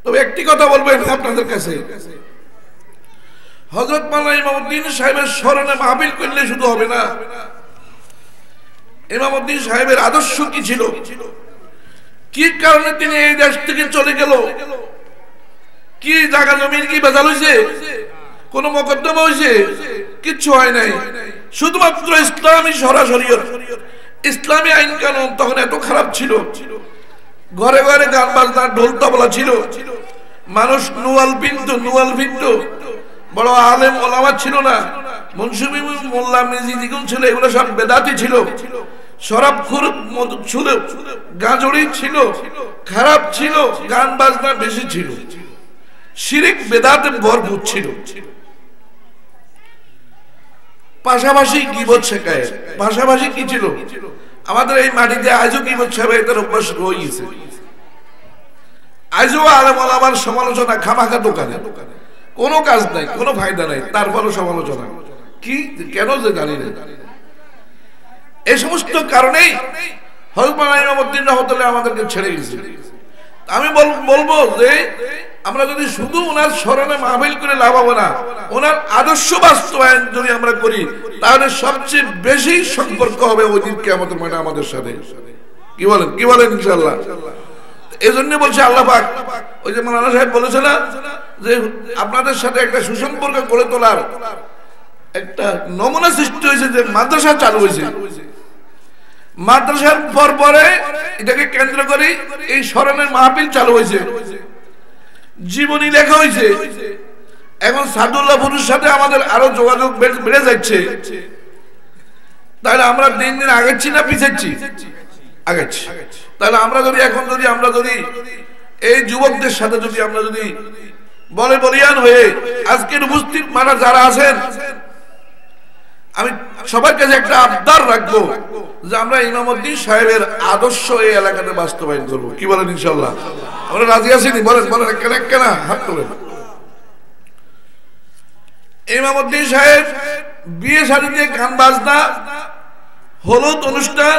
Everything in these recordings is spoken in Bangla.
তবে একটি কথা বলবেন আপনাদের কাছে, হযরত মাওলানা ইমামউদ্দিন সাহেবের স্মরণে মাহফিল করলে শুধু হবে না, ইমামউদ্দিন সাহেবের আদর্শ কি ছিল, কি কারণে তিনি এই দেশ থেকে চলে গেল, কি জায়গা জমির কি বেজাল হয়েছে, কোন মোকদ্দমা হয়েছে, কিচ্ছু হয় নাই, শুধুমাত্র ইসলামী শরিয়ত, ইসলামী আইন কানুন তখন এত খারাপ ছিল, ঘরে ঘরে গান বাজনা ঢোল তবলা ছিল, মানুষ নুয়াল পিনতো, বড় আলেম ওলামা ছিল না, মুনসিবি মোল্লা মিজি দিগুন ছিল, এগুলো সব বেদাতি ছিল, শরাবখোর মদ ছিল, গাঁজড়ি ছিল, খারাপ ছিল, গান বাজনা বেশি ছিল, শিরিক বেদাতে ভরপুর ছিল, পাশাপাশি গীবত শেখায়, পাশাপাশি কি ছিল, আমাদের এই মাটিতে আজও গীবত শেখার অভ্যাস রয়েছে, আজও আলেম ওলামার সমালোচনা খামাখা দোকানে, কোনো কাজ নাই, কোনো ফায়দা নাই, তারপরও সমালোচনা, কি কেন যে জানি না। এই সমস্ত কারণেই হযরত মাওলানা ইমামউদ্দিন রাহমাতুল্লাহ আমাদেরকে ছেড়ে গেছে। আমি বলবো যে আমরা যদি শুধু ওনার স্মরণে মাহফিল করে লাভ হবে না, ওনার আদর্শ বাস্তবায়ন যদি আমরা করি তাহলে সবচেয়ে বেশি সম্পর্ক হবে ওই দিন কিয়ামতের মাঠে আমাদের সাথে। কি বলেন ইনশাআল্লাহ। এই জন্য বলছে আল্লাহ পাক, ওই যে মাওলানা সাহেব বলেছে না যে আপনাদের সাথে একটা সুসম্পর্ক গড়ে তোলার একটা নমুনা সৃষ্টি হয়েছে, যে মাদ্রাসা চালু হয়েছে, মাদ্রাসার পরে এটাকে কেন্দ্র করে এই স্মরণের মাহফিল চালু হয়েছে, জীবনী লেখা হয়েছে, এখন সাদুল্লাহপুরের সাথে আমাদের আরো যোগাযোগ বেড়ে যাচ্ছে। তাহলে আমরা দিন দিন আগাচ্ছি না পিছাচ্ছি? আগাচ্ছি। তাহলে আমরা যদি এই যুবকদের সাথে আমরা যদি বলিয়ান হয়ে আজকের উপস্থিত মারা যারা আছেন, আমি সবার কাছে একটা আবদার রাখবো যে আমরা ইমামউদ্দিন সাহেবের আদর্শ এই এলাকাতে বাস্তবায়ন করবো। কি বলেন ইনশাআল্লাহ? আমরা রাজি আছি? বলেন কেনা হাত তোলেন। ইমামউদ্দিন সাহেব বিয়ে শাদীতে গান বাজনা, হলুদ অনুষ্ঠান,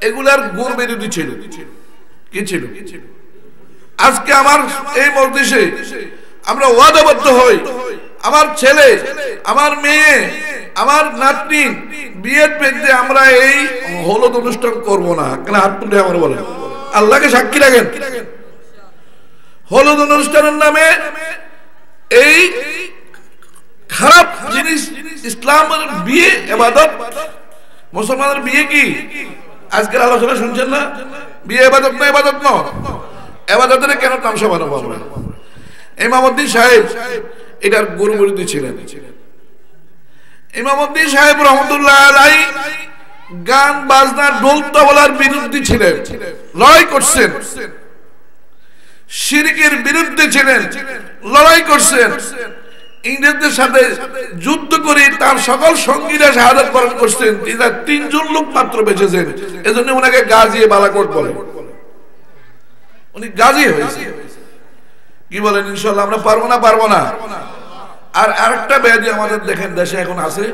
এগুলার গুণ বিরোধী ছিল। কি ছিল? আজকে আমার এই মজলিসে আমরা ওয়াদাবদ্ধ হই, আমার ছেলে, আমার মেয়ে, আমার নাতনি বিয়ের পেতে আমরা এই হলুদ অনুষ্ঠান করব না। কেন হাত তুলে আমার বলেন, আল্লাহকে সাক্ষী রাখেন। হলুদ অনুষ্ঠানের নামে এই খারাপ জিনিস, ইসলামের বিয়ে ইবাদত, মুসলমানের বিয়ে কি আজকের আলোচনা শুনছেন না? বিয়ে ইবাদত না, ইবাদত না, ইবাদতের কেন তামসা বানাবো আমরা? ইমামউদ্দিন সাহেব এটার গুরুমুরিদি ছিলেন। ইমামউদ্দিন সাহেব রহমতুল্লাহ আলাইহি গান বাজনা ঢোল তবলার বিরুদ্ধে ছিলেন, লড়াই করছেন, শিরকের বিরুদ্ধে ছিলেন, লড়াই করছেন, ইংরেজদের সাথে যুদ্ধ করে তার সকল সঙ্গীরা শাহাদাত বরণ করছেন। তিনজন লোক মাত্র বেঁচেছেন, এজন্য ওনাকে গাজী বালাকোট বলে, উনি গাজী হয়েছে। কি বলেন ইনশাআল্লাহ? আমরা পারবো না। আর আরেকটা ব্যাধি আমাদের দেখেন দেশে এখন আছে,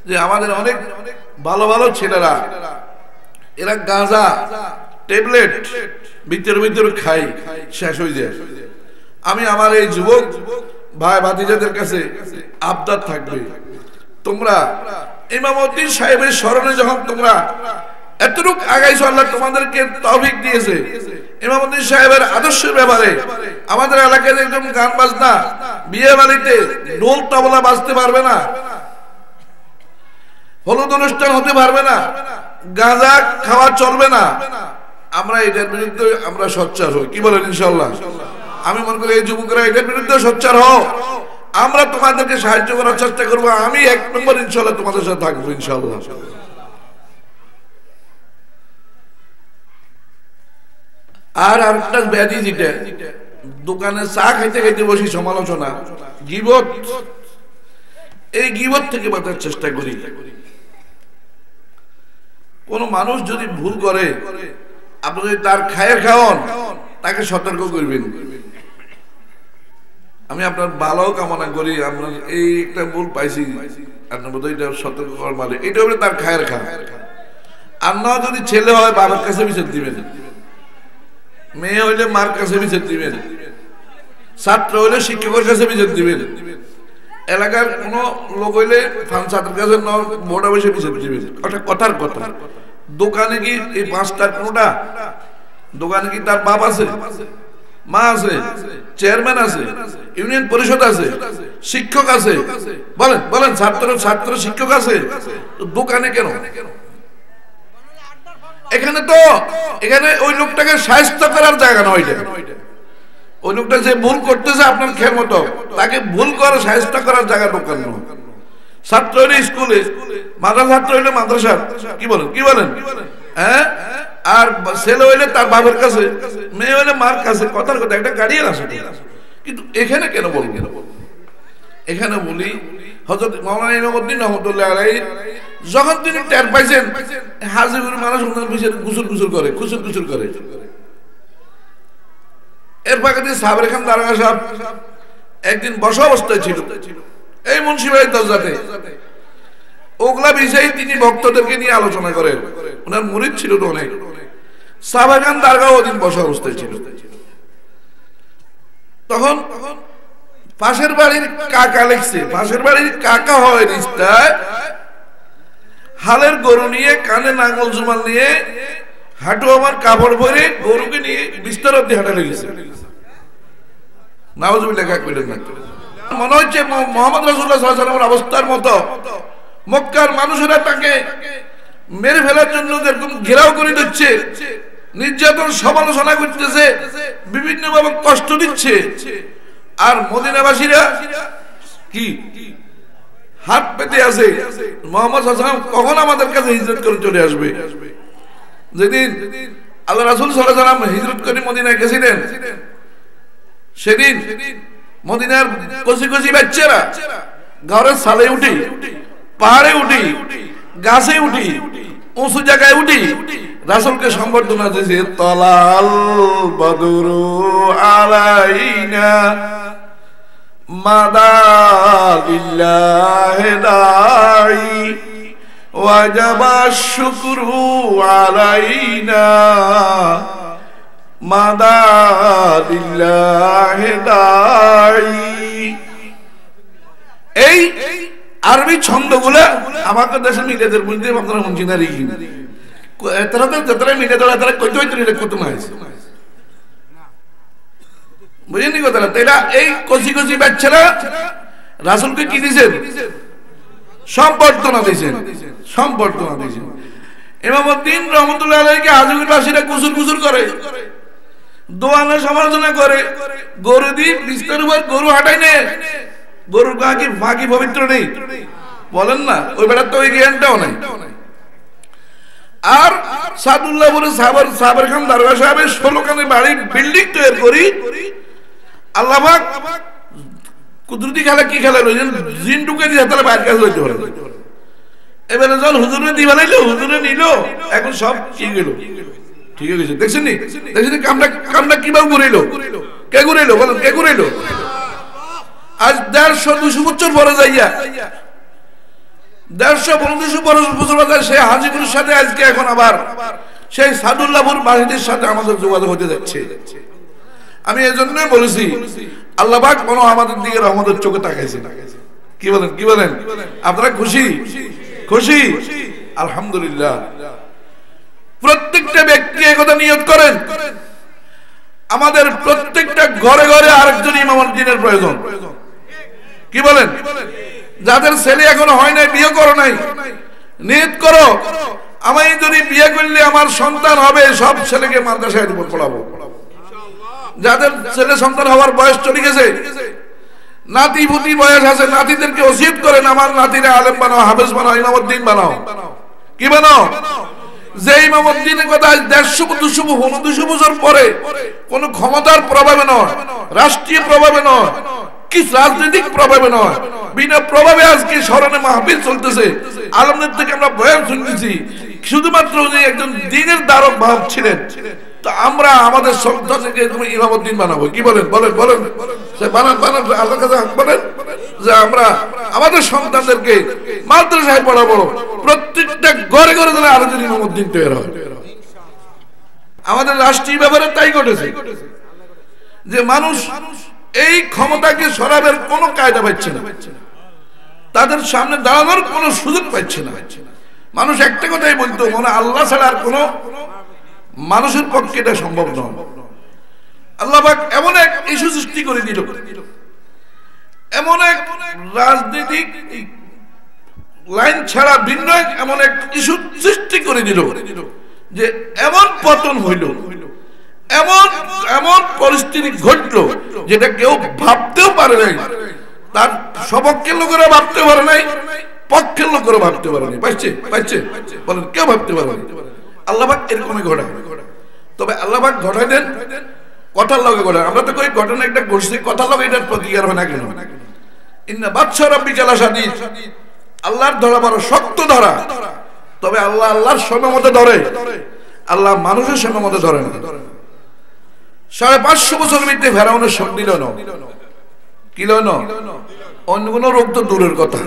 যে আমাদের অনেক ভালো ভালো ছেলেরা এরা গাঁজা ট্যাবলেট ভিতরে খাই, শেষ হয়ে যায়। আমি আমার এই যুবক ভাই ভাতিজাদের কাছে আবদার থাকবে, তোমরা ইমামউদ্দিন সাহেবের স্মরণে যখন তোমরা এতটুকু আগাইছো, আল্লাহ তোমাদেরকে তৌফিক দিয়েছে, ইমামউদ্দিন সাহেবের আদর্শের ব্যাপারে আমাদের এলাকায় একদম গান বাজনা, বিয়ে বাড়িতে ঢোল তবলা বাজতে পারবে না, হলুদ অনুষ্ঠান হতে পারবে না, গাঁজা খাওয়া চলবে না, আমরা এটার বিরুদ্ধে আমরা সোচ্চার হই। কি বলেন ইনশাআল্লাহ? আমি মনে করি এই যুবকরা এটার বিরুদ্ধে সোচ্চার হও, আমরা তোমাদেরকে সাহায্য করার চেষ্টা করবো। আমি এক নম্বর ইনশাআল্লাহ তোমাদের সাথে থাকবো ইনশাআল্লাহ। আর আরেকটা ব্যাধি যেটা, দোকানে চা খাইতে খাইতে বসি সমালোচনা, গীবত। এই গীবত থেকে বাঁচার চেষ্টা করি। কোন মানুষ যদি ভুল করে, আপনি যদি তার খায়ের খাওয়ান, তাকে সতর্ক করবেন। আমি আপনার ভালো কামনা করি, আপনার এই একটা ভুল পাইছি, আপনার বোধহয় এটা সতর্ক করার মানে এটা হলে তার খায়ের খা। আর না যদি ছেলে হয় বাবার কাছে বিচার দিবেন, মেয়ে হইলে মার কাছে বিচার দিবেন, ছাত্র হইলে শিক্ষকের কাছে বিচার দিবেন, এলাকার কোন লোক হইলে ছাত্রের কাছে বোর্ডে বসে বিচার দিবেন। ওটা কথার কথা। দোকানে কি এই 5টার কোনটা দোকানে কি তার বাপ আছে, মা আছে, চেয়ারম্যান আছে, ইউনিয়ন পরিষদ আছে, শিক্ষক আছে? বলেন বলেন, ছাত্র শিক্ষক আছে, দোকানে কেন? এখানে ওই লোকটাকে শায়েস্তা করার জায়গা নয়। ওই লোকটা যে ভুল করতেছে আপনার খেয়াল মতো, তাকে ভুল করে শায়েস্তা করার জায়গা দোকান নয়। ছাত্র হইলে স্কুলে, মাদ্রাসা ছাত্র হইলে মাদ্রাসা, কি বলেন হ্যাঁ, আর ছেলে হইলে তার বাবার কাছে, মেয়ে হইলে মার কাছে। কথার কথা, একটা গার্ডিয়ান আছে। কিন্তু এখানে কেন বলি? এখানে বলি হযরত মাওলানা ইমামউদ্দিন রহমাতুল্লাহ আলাইহি যখন তিনি টের পাইছেন হাজিপুর মানুষ ওনার পিছনে গুসুর করে, এর ফাঁকে সাবের খান দারোগা সাহেব একদিন বসা অবস্থায় ছিল এই মুন্সিবাড়ির দরজাতে। ওগুলা বিষয়ে তিনি ভক্তদেরকে নিয়ে আলোচনা করেন। ওনার মুরিদ ছিল তো অনেক। সাবের খান দারোগা ওদিন বসা অবস্থায় ছিল। তখন পাশের বাড়ির কাকা লিখছে, পাশের বাড়ির কাকা হয় রিস্তায়, হালের গরু নিয়ে কানে নাঙ্গল জুমাল নিয়ে হাঁটু আমার কাপড় পরে গরুকে নিয়ে বিস্তার অব্দি হাঁটা লেগেছে। নাউজুবিল্লাহ কইলেন না। মনে হচ্ছে মুহাম্মদ রাসূলুল্লাহ সাল্লাল্লাহু আলাইহি ওয়াসাল্লামের অবস্থার মতো মক্কার মানুষেরা তাকে মেরে ফেলার জন্য এরকম ঘেরাও করে দিচ্ছে, নির্যাতন সমালোচনা করতেছে, বিভিন্ন ভাবে কষ্ট দিচ্ছে। আর মদিনাবাসীরা কি হাত পেতে আছে মুহাম্মদ সাল্লাল্লাহু আলাইহি ওয়াসাল্লাম কখন আমাদের কাছে হিজরত করে চলে আসবে। যেদিন আল্লাহ রাসূল সাল্লাল্লাহু আলাইহি ওয়াসাল্লাম হিজরত করে মদিনায় গেছিলেন, সেদিন মদিনার কচি বাচ্চারা ঘরের ছালে উঠি, পাহাড়ে উঠি, গাছে উঠি, উঁচু জায়গায় উঠি রাসূলকে সম্বর্ধনা দিয়েছে। তালাল বদরু আলাইনা মাদালিল্লাহি দাই ওয়াজাবা শুকরু আলাইনা মাদালিল্লাহি দাই। এই আরবি ছন্দগুলো আমাকে দেশের মিডিয়াদের বলতে আপনারা মন চিনা রেখি তারা মিডিয়া দল তারা কত কত মাস বুঝেনি কথাটা। তাইলা এই কচি বাচ্চারা রাসূলকে কি দিয়েছেন? সম্বর্ধনা দিয়েছেন। ইমামউদ্দিন রহমাতুল্লাহ আলাইহিকে হাজিরবাসীরা কুসুর করে, দোয়ানে সমালোচনা করে, গরু দিয়ে বিস্তার উপর গরু হাঁটাই নে, গরুর গা কি ফাঁকি পবিত্র নেই বলেন না? ওই বেড়ার তো ওই জ্ঞানটাও নাই। আর সাদুল্লাহ বলে সাবের খান দারোগা সাহেবের 16 খানে বাড়ির বিল্ডিং তৈরি করি আল্লাহ পাক কুদরতি খেলা কি খেলা লইছেন, জিন ঢুকে দিয়ে তাহলে বাইরের কাছে লইতে পারে। এবারে যখন হুজুরে দিবা লাইলো, হুজুরে নিল, এখন সব কি গেল, ঠিক হয়ে গেছে। দেখছেন কামটা কিভাবে ঘুরাইলো? কে ঘুরাইলো বলেন? কে ঘুরাইলো? আজ 150-200 বছর পরে যাইয়া 150-200 বছর সে হাজিপুরের সাথে আজকে এখন আবার সেই সাদুল্লাহপুর বাহিনীর সাথে আমাদের যোগাযোগ হতে যাচ্ছে। আমি এজন্যই বলেছি আল্লাহ পাক মনে আমাদের দিকে রহমতের চোখে তাকাইছে। কি বলেন? আপনারা খুশি? আলহামদুলিল্লাহ। প্রত্যেকটা ব্যক্তি একথা নিয়ত করেন, আমাদের প্রত্যেকটা ঘরে ঘরে আরেকজন ইমামউদ্দিনের প্রয়োজন। কি বলেন? যাদের ছেলে এখনো হয় নাই, বিয়ে করো নাই, নিয়ত করো আমি যদি বিয়ে করলে আমার সন্তান হবে, সব ছেলেকে মাদ্রাসায় পড়াবো। যাদের ছেলে সন্তান হওয়ার বয়স চলে গেছে, নাতি পুতি বয়স আছে, নাতিদেরকে ওসিয়ত করেন আমার নাতিরা আলেম বানাও, হাফেজ বানাও, ইমামউদ্দিন বানাও। কি বানাও? যে ইমামউদ্দিনের কথা 150-200 বছর পরে কোন ক্ষমতার প্রভাবে নয়, রাষ্ট্রীয় প্রভাবে নয়, কি রাজনৈতিক প্রভাবে নয়, বিনা প্রভাবে আজকে স্মরণে মাহফিল চলতেছে, আলমদের থেকে আমরা বয়ান শুনতেছি, শুধুমাত্র উনি একজন দ্বীনের ধারক ভাব ছিলেন। তো আমরা আমাদের সন্তানকে ইমামউদ্দিন বানাবো। কি বলেন? বলেন আল্লাহর কাছে বলেন যে আমরা আমাদের সন্তানদেরকে মাদ্রাসায় পড়াবো, প্রত্যেকটা ঘরে ঘরে যেন আরো যদি ইমামউদ্দিন তৈরি হয়। আমাদের রাষ্ট্রীয় ব্যাপারে তাই ঘটেছে যে মানুষ এই ক্ষমতাকে সরাবের কোনো কায়দা পাচ্ছে না, তাদের সামনে দাঁড়ানোর কোনো সুযোগ পাচ্ছে না। মানুষ একটা কথাই বলতো, মনে আল্লাহ ছাড়া আর কোনো মানুষের পক্ষে এটা সম্ভব নয়। আল্লাহ পাক এমন এক ইস্যু সৃষ্টি করে দিল, এমন এক রাজনৈতিক লাইন ছাড়া ভিন্ন এমন এক ইস্যু সৃষ্টি করে দিল যে এমন পতন হইল, এমন এমন পরিস্থিতি ঘটলো যেটা কেউ ভাবতেও পারে নাই। তার সপক্ষের লোকেরা ভাবতে পারে নাই, পক্ষের লোকেরা ভাবতে পারে নাই। পাইছে পাইছে বলেন, কেউ ভাবতে পারে নাই। আল্লাহ পাক এরকমই ঘটায়। তবে আল্লাহ পাক ঘটায় দেন কথার লগে ঘটায়। আমরা তো কই ঘটনা একটা ঘটছে, কথার লগে এটার প্রতিকার হয় না কেন? ইন্না বাদশা রাব্বিকা লাশাদীদ, আল্লাহর ধরা বড় শক্ত ধরা। তবে আল্লাহ আল্লাহর সময় মতো ধরে, আল্লাহ মানুষের সময় মতো ধরে না। 550 বছর মধ্যে ফেরাউনের সব দিল না, কি লয় না, অন্য কোন রোগ তো দূরের কথা।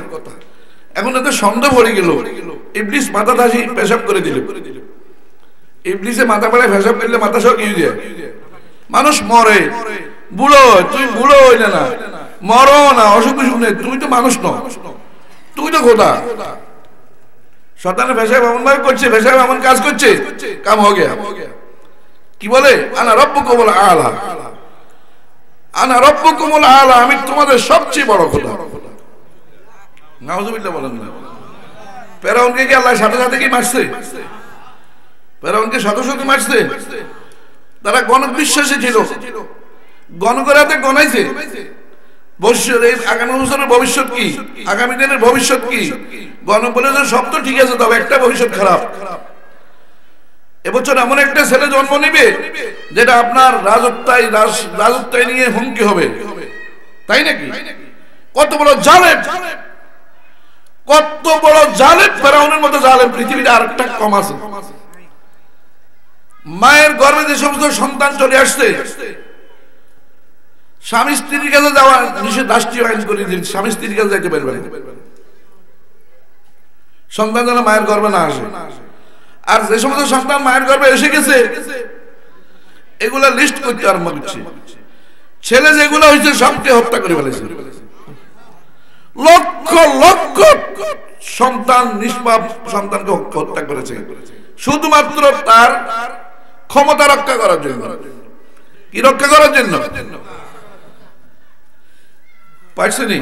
এখন এতে সন্দেহ পড়ে গেল, ইবলিস মাথা ধাসি পেশাব করে দিল। ইবলিসে মাথা পাড়ে পেশাব করলে মাথা সব কি দিয়ে মানুষ মরে। বুড়ো তুই বুড়ো হইলে না, মরো না, অসুখ বিসুখ নেই, তুই তো মানুষ ন, তুই তো খোদা। শয়তানের পেশাব এমন ভাবে করছে, পেশাব এমন কাজ করছে, কাম হয়ে গেয়া। কি বলে, আনা রব্বুকুমুল আলা, আনা রব্বুকুমুল আলা, আমি তোমাদের সবচেয়ে বড় খোদা। নাউযুবিল্লাহ বলেন না। ফেরাউনকে কি আল্লাহ সাথে সাথে কি মারছে? ফেরাউনকে সাথে সাথে মারছে? তারা গণক বিশ্বাসী ছিল, গণকের হাতে গনাইছে ভবিষ্যৎ, এই আগামী বছরের ভবিষ্যৎ কি, আগামী দিনের ভবিষ্যৎ কি। গণক বলে যে সব তো ঠিক আছে, তবে একটা ভবিষ্যৎ খারাপ। এবছর এমন একটা ছেলে জন্ম নিবে যেটা আপনার রাজত্বায় নিয়ে হুমকি হবে, তাই নাকি? কত বড় জালেম, কত বড় জালেম! ফেরাউনের মতো জালেম পৃথিবীতে আরেকটা কম আছে। মায়ের গর্ভে যে সমস্ত সন্তান চলে আসছে, স্বামী স্ত্রীর কাছে যাওয়া নিষেধ, রাষ্ট্রীয় আইন করে দিন, স্বামী স্ত্রীর কাছে যাইতে পারবে না, সন্তান যেন মায়ের গর্ভে না আসে। আর যে সমস্ত সন্তান মায়ের গর্ভে এসে গেছে, এগুলা লিস্ট করতে আরম্ভ করছে। ছেলে যেগুলো হয়েছে সবকে হত্যা করে ফেলেছে। লক্ষ লক্ষ সন্তান, নিষ্পাপ সন্তানকে হত্যা করেছে শুধুমাত্র তার ক্ষমতা রক্ষা করার জন্য। কি রক্ষা করার জন্য? পারছেনি,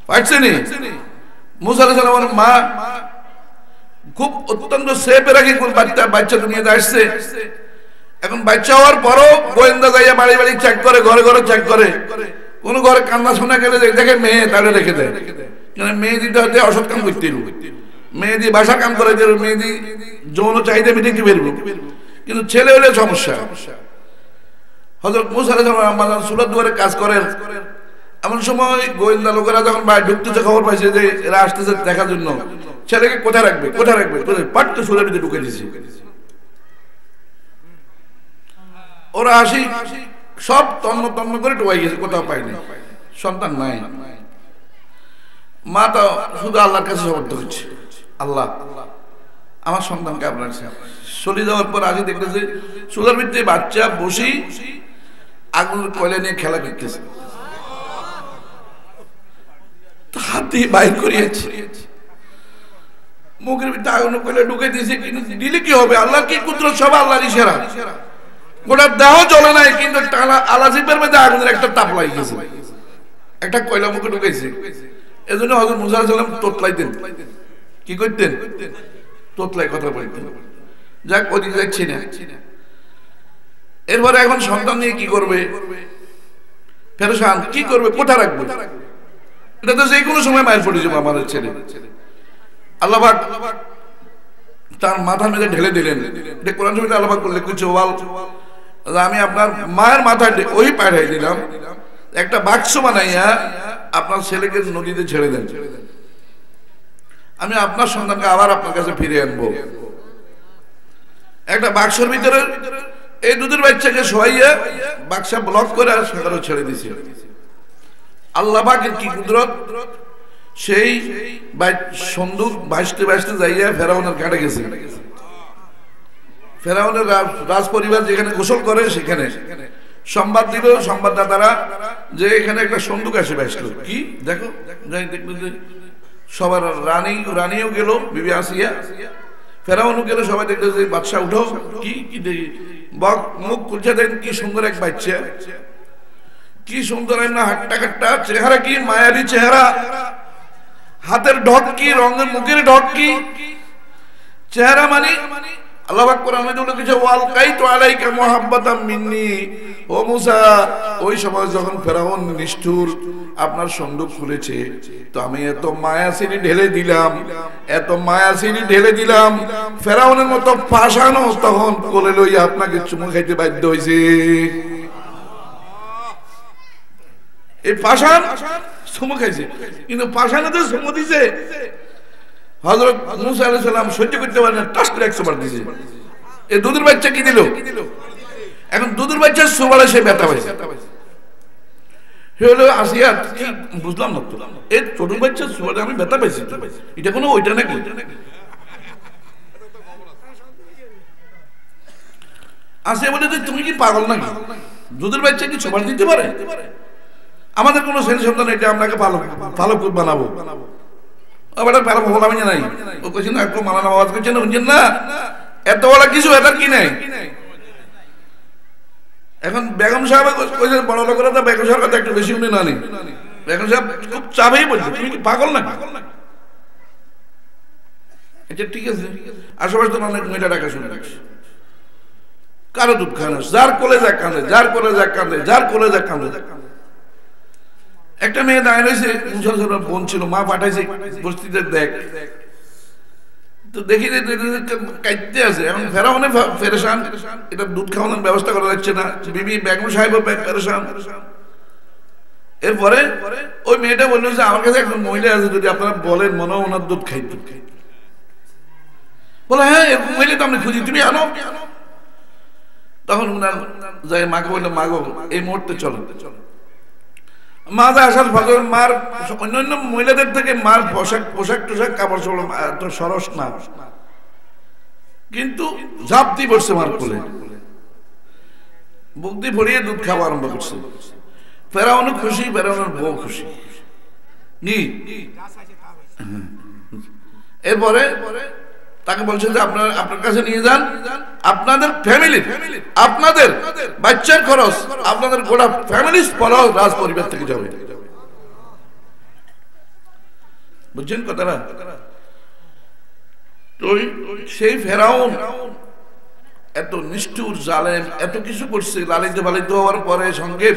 পারছেনি। মুসা আলাইহিস সালামের মা খুব অত্যন্ত সেফে রাখি কোন বাচ্চা দুনিয়াতে আসছে। এখন বাচ্চা হওয়ার পরও গোয়েন্দা যাইয়া বাড়ি বাড়ি চেক করে, ঘরে ঘরে চেক করে। কোন ঘরে কান্না শোনা গেলে দেখে মেয়ে, তাহলে রেখে দেয়। কেন মেয়ে দিতে হতে অসৎ কাম করতে, মেয়ে দিয়ে বাসা কাম করে, মেয়ে দিয়ে যৌন চাহিদা মিটে কি বেরবো। কিন্তু ছেলে হলে সমস্যা। হযরত মুসা আলাইহিস সালাম সুলার দুয়ারে কাজ করেন, এমন সময় গোয়েন্দা লোকেরা যখন বাইরে ঢুকতেছে, খবর পাইছে যে এরা আসতেছে দেখার জন্য, ছেলেকে কোথায় রাখবে, কোথায় রাখবে, পাট্টু সুলের ভিতরে ঢুকে দিয়েছে। ওরা আসি সব তন্ন তন্ন করে ঢুকাই গেছে, কোথাও পায়নি, সন্তান নাই। মা তো শুধু আল্লাহর কাছে সমর্থ হচ্ছে, আল্লাহ আমার সন্তানকে আপনার চলে যাওয়ার পর আসি দেখতেছে চুলার ভিতরে বাচ্চা বসি আগুনের কয়লা নিয়ে খেলা করতেছে, হাতে বাইর করিয়েছে, মুখের ভিতরে আগুনের কয়লা ঢুকে দিয়েছে। কিন্তু দিলে কি হবে, আল্লাহ কি কুদরত, সব আল্লাহর ইশারা। গোটা দেহ জ্বলে নাই, কিন্তু আলাজিবের মধ্যে আগুনের একটা তাপ লাগি গেছে, একটা কয়লা মুখে ঢুকেছে। এজন্য হযরত মুসা আলাইহিস সালাম তোতলাইতেন। কি করতেন? তোতলাই কথা বলতেন। যাক, ওদিকে যাচ্ছি না। এরপরে এখন সন্তান নিয়ে কি করবে, পেরেশান, কি করবে, কোথায় রাখবে? এটা তো যে কোনো সময় মায়ের পড়ে যাবে আমাদের ছেলে। আল্লাহ পাক তার মাথার মধ্যে ঢেলে দিলেন। এটা কোরআন শরীফে আল্লাহ পাক বললেন, কিছু ওয়াল, আমি আপনার মায়ের মাথায় ওই পাঠাই দিলাম, একটা বাক্স বানাইয়া আপনার ছেলেকে নদীতে ছেড়ে দেন, আমি আপনার সন্তানকে আবার আপনার কাছে ফিরে আনবো। একটা বাক্সের ভিতরে এই দুধের বাচ্চাকে শোয়াইয়া বাক্সা ব্লক করে আর সাগরে ছেড়ে দিয়েছে। আল্লাহ পাকের কি কুদরত! সেই সন্দুক ভাসতে ভাসতে যাইয়া ফেরাউনের ঘাটে গেছে। ফেরাউনের রাজ পরিবার যেখানে গোসল করে সেখানে সংবাদ দিল, সংবাদদাতারা যে এখানে একটা সন্দুক আসে আসলো, কি দেখো, যাই দেখলো যে সবার রানীও গেল, বিবি আসিয়া, ফেরাউনও গেল, সবাই দেখলো যে বাদশা উঠো, কি কি দেখি মুখ খুলছে, দেখেন কি সুন্দর এক বাচ্চা, কি সুন্দর না হাট্টা কাট্টা চেহারা, কি মায়ারি চেহারা, হাতের ঢক কি, রঙের মুখের ঢক কি, চেহারা মানে আল্লাহ পাক কোরআনে বলেছে ওয়ালকাইতু আলাইকা মুহাব্বাতাম মিন্নি, ও মুসা ওই সময় যখন ফেরাউন নিষ্ঠুর আপনার সন্দুক খুলেছে, তো আমি এত মায়াসিনী ঢেলে দিলাম, এত মায়াসিনী ঢেলে দিলাম, ফেরাউনের মতো পাষাণও তখন কোলে লইয়া আপনাকে চুমু খাইতে বাধ্য হয়েছে। এই পাষাণ চুমু খাইছে, কিন্তু পাষাণে তো চুমু দিছে হযরত মুসা আলাইহিস সালাম সহ্য করতে পারেন, টাস করে 100 বার দিয়েছে। এই দুধের বাচ্চা কি দিল, এখন দুধের বাচ্চা সুবারে সে ব্যথা পাইছে, হলো আসিয়া কি বুঝলাম না তো, এই ছোট বাচ্চা সুবারে আমি ব্যথা পাইছি, এটা কোনো ওইটা নাকি? আসিয়া বলে তুমি কি পাগল নাকি, দুধের বাচ্চা কি সুবার দিতে পারে? আমাদের কোনো ছেলে সন্তান এটা আপনাকে ভালো ভালো বানাবো, আবার ভালো বলা মানে নাই, ও কইছে না একটু মালানা আওয়াজ করছে না, বুঝছেন না এত বড় কিছু এটা কি নাই। এখন বেগম সাহেব কইছে বড় লোকেরা তো বেগম সাহেব কথা একটু বেশি উনি না নেই, বেগম সাহেব খুব চাপেই বলছে তুমি কি পাগল না? এটা ঠিক আছে, আশেপাশে তো অনেক মেয়েটা ডাকা শুনে রাখছে, কারো দুধ খায় না, যার কোলে যা কাঁদে, যার কোলে যা কাঁদে, যার কোলে যা কাঁদে। একটা মেয়ে দাঁড়িয়ে রয়েছে, বোন ছিল, মা পাঠাইছে বস্তিতে দেখ, তো দেখি কাইতে আছে। এখন ফেরাউনে পেরেশান, এটা দুধ খাওয়ানোর ব্যবস্থা করা যাচ্ছে না, বিবি বেগম সাহেব পেরেশান। এরপরে ওই মেয়েটা বললো যে আমার কাছে একজন মহিলা আছে, যদি আপনারা বলেন মনে হয় ওনার দুধ খাইতে, বলে হ্যাঁ এরকম মহিলা তো আমি খুঁজি, তুমি আনো। তখন উনার যাই মাকে বললো মাগো এই মুহূর্তে চলো, মা যা আসার ফজর মার অন্যান্য মহিলাদের থেকে মার পোশাক টোশাক কাপড় চোপড় সরস না, কিন্তু ঝাঁপ দিয়ে পড়ছে মার কোলে, বুক দিয়ে ভরিয়ে দুধ খাওয়া আরম্ভ করছে। ফেরাউনও খুশি, ফেরাউনের বউ খুশি। এরপরে তাকে বলছে যে আপনার কাছে নিয়ে যান, আপনাদের ফ্যামিলি, আপনাদের বাচ্চার খরচ, আপনাদের গোটা ফ্যামিলি রাজ পরিবার থেকে যাবে। বুঝছেন কথাটা? তো সেই ফেরাউন এত নিষ্ঠুর জালেম, এত কিছু করছে, লালিত পালিত হওয়ার পরে সঙ্গে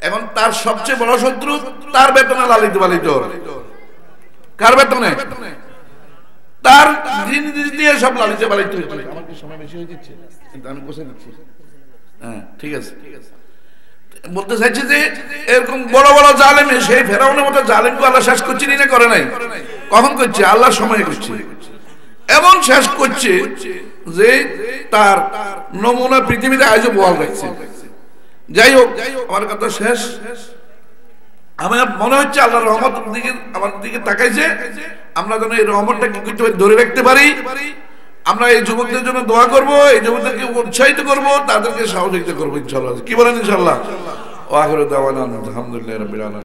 এখন তার সবচেয়ে বড় শত্রু তার বেতনে লালিত পালিত। কার বেতনে? তার দিয়ে সব লালিত পালিত হয়েছে। আমার কি সময় বেশি হয়ে যাচ্ছে? আমি বসে দিচ্ছি। হ্যাঁ ঠিক আছে। বলতে চাইছে যে এরকম বড় বড় জালেম, সেই ফেরাউনের মতো জালেমকে আল্লাহ শেষ করছে না করে নাই? কখন করছে? আল্লাহ সময় করছে, এমন শেষ করছে যে তার নমুনা পৃথিবীতে আজও বহাল রাখছে। যাই হোক, আমার কথা শেষ। আমার মনে হচ্ছে আল্লাহর রহমত দিকে আমার দিকে তাকাইছে, আমরা যেন এই রহমতটা কি করতে পারি, ধরে রাখতে পারি। আমরা এই যুবকদের জন্য দোয়া করব, এই যুবকদেরকে উৎসাহিত করব, তাদেরকে সহযোগিতা করবো ইনশাআল্লাহ। কি বলেন ইনশাআল্লাহ? ওয়া আখিরু দাওয়ানা আলহামদুলিল্লাহি রাব্বিল আলামিন।